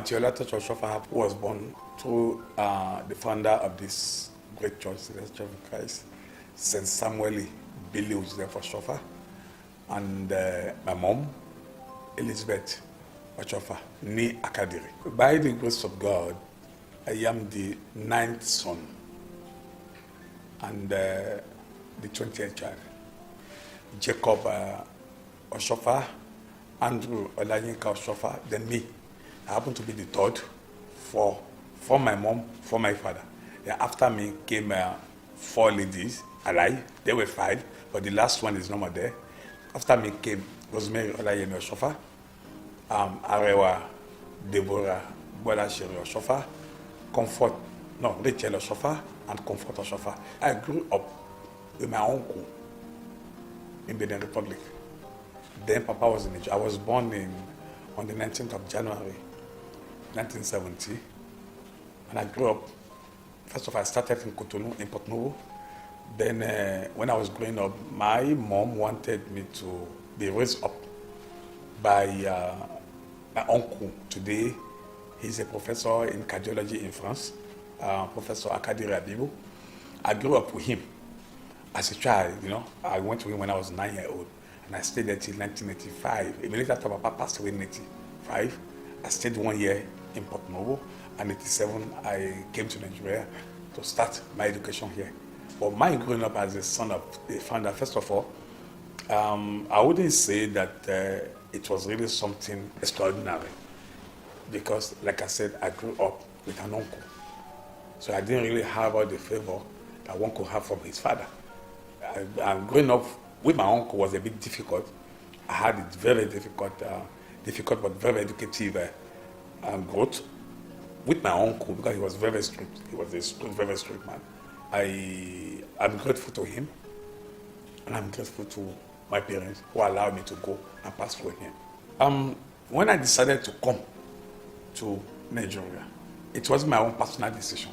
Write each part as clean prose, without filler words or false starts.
OLATOSHO OSHOFFA was born through the founder of this great church, the Church of Christ, St. Samuel Billy OSHOFFA, and my mom, Elizabeth OSHOFFA, nee Akadiri. By the grace of God, I am the 9th son and the 20th child. Jacob OSHOFFA, Andrew Olayinka OSHOFFA, then me. I happen to be the third for my mom, for my father. Then after me came 4 ladies alive. There were 5, but the last one is no more there. After me came Rosemary Olayemi OSHOFFA, Arewa Deborah Bolashiri OSHOFFA, Rachel OSHOFFA, and Comfort OSHOFFA. I grew up with my uncle in Benin Republic. Then Papa was in Nigeria. I was born on the 19th of January, 1970. And I grew up, first of all, I started in Cotonou, in Port Novo. Then when I was growing up, my mom wanted me to be raised up by my uncle. Today, he's a professor in cardiology in France, Professor Akadiri Abibu. I grew up with him as a child, you know. I went to him when I was 9 years old, and I stayed there till 1985. Immediately after Papa passed away in 1985, I stayed 1 year in Port Novo, and in 1987 I came to Nigeria to start my education here. But my growing up as a son of the founder, first of all, I wouldn't say that it was really something extraordinary, because, like I said, I grew up with an uncle. So I didn't really have all the favor that one could have from his father. Growing up with my uncle was a bit difficult. I had it very difficult but very educative growth with my uncle, because he was very strict. He was a very strict man. I'm grateful to him, and I'm grateful to my parents who allowed me to go and pass through him. When I decided to come to Nigeria, it wasn't my own personal decision.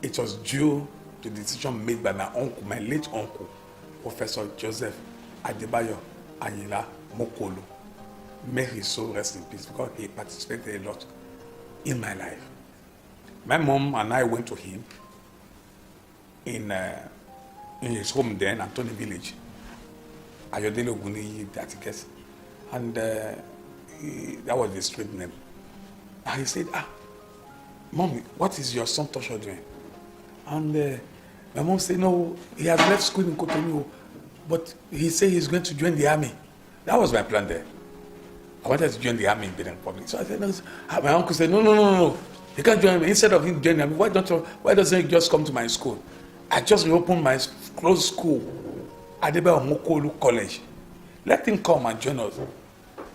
It was due to the decision made by my uncle, my late uncle, Professor Joseph Adebayo Ayila Mokolo. May his soul rest in peace, because he participated a lot in my life. My mom and I went to him in his home then, Antony Village, Ayodele Oguniyi, that he gets. And that was the street name. And he said, Mommy, what is your son Tosho doing? And my mom said, no, he has left school in Cotonou, but he said he's going to join the army. That was my plan there. I wanted to join the army in Benin Republic. So I said, no. My uncle said, no. He can't join me. Instead of him joining the army, why doesn't he just come to my school? I just reopened my closed school, Adebayo Mokolo College. Let him come and join us.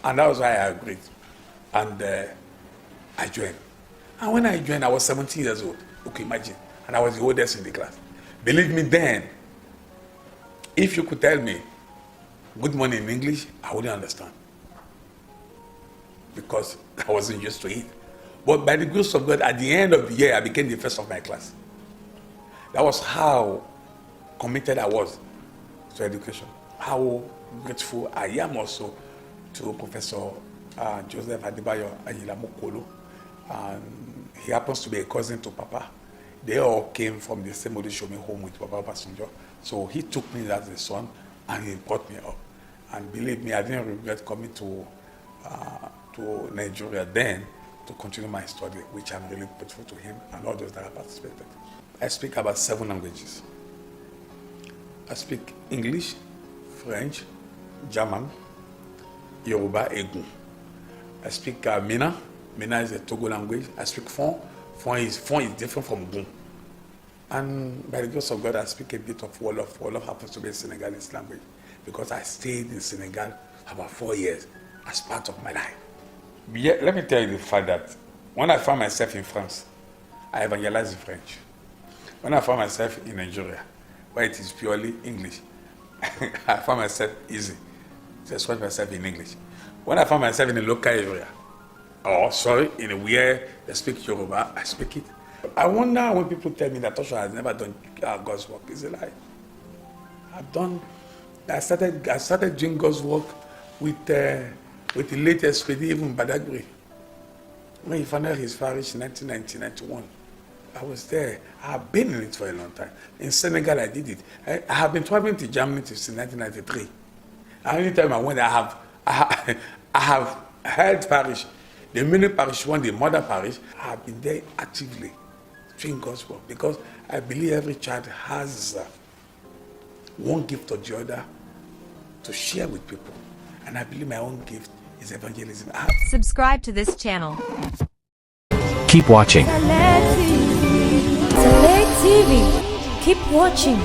And that was why I agreed. And I joined. And when I joined, I was 17 years old. Okay, imagine. And I was the oldest in the class. Believe me then, if you could tell me good morning in English, I wouldn't understand, because I wasn't used to it. But by the grace of God, at the end of the year, I became the first of my class. That was how committed I was to education, how grateful I am also to Professor Joseph Adebayo Ayila Mokolo. And he happens to be a cousin to Papa. They all came from the same Odishomi home with Papa Passenger. So he took me as a son, and he brought me up. And believe me, I didn't regret coming to Nigeria then to continue my study, which I'm really grateful to him and all those that have participated. I speak about 7 languages. I speak English, French, German, Yoruba, Egun. I speak Mina. Mina is a Togo language. I speak Fon. Fon is different from Gun. And by the grace of God, I speak a bit of Wolof. Wolof happens to be a Senegalese language, because I stayed in Senegal for about 4 years as part of my life. Yeah, let me tell you the fact that when I found myself in France, I evangelized in French. When I found myself in Nigeria, where it is purely English, I found myself easy to express myself in English. When I found myself in a local area, in a where they speak Yoruba, I speak it. I wonder when people tell me that Tosho has never done God's work. It's a lie. I started doing God's work with the latest, even Badagry. When he founded his parish in 1990-91, I was there. I have been in it for a long time. In Senegal, I did it. I have been traveling to Germany since 1993. Any time I went, I have held parish. The mini parish one, the mother parish, I have been there actively doing gospel because I believe every child has one gift or the other to share with people. And I believe my own gift is evangelism. Subscribe to this channel. Keep watching. Select TV. Keep watching.